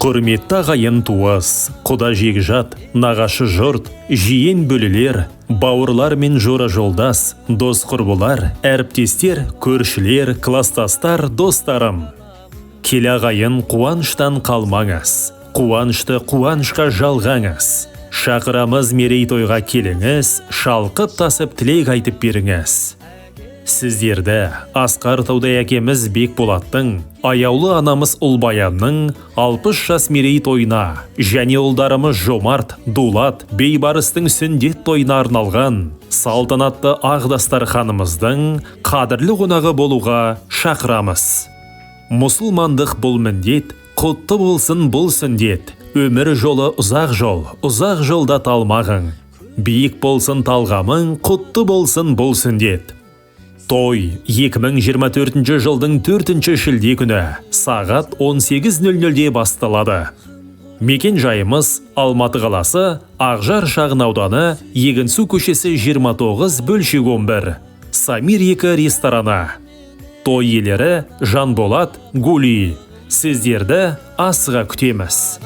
Құрметті ағайын туыс, құда жекжат, нағашы жұрт, жиен бөлілер, бауырлар мен жора жолдас, дос құрбылар, әріптестер, көршілер, кластастар, достарым. Келі ағайын қуаныштан қалмаңыз, қуанышты қуанышқа жалғаңыз. Шақырамыз мерейтойға келіңіз, шалқып тасып тілек айтып беріңіз. Сіздерді Асқар Таудай әкеміз Бекболаттың, аяулы анамыз Ұлбаянның 60 жас мерейтойына және ұлдарымыз Жомарт, Дулат, Бейбарыстың сүндет тойына арналған салтанатты Ағдастарханымыздың қадірлі қонағы болуға шақырамыз. Мұсылмандық бұл міндет, құтты болсын бұл сүндет. Өмір жолы ұзақ жолда талмағың. Биік болсын талғамың, құтты болсын бұл сүндет. Той 2024 жылдың 4 шілде күні сағат 18:00-де басталады. Мекен жайымыз Алматы қаласы, Ақжар шағын ауданы, Егінсу көшесі 29/11. Самир 2 рестораны. Той иелері Жанболат, Гули. Сіздерді асыға күтеміз.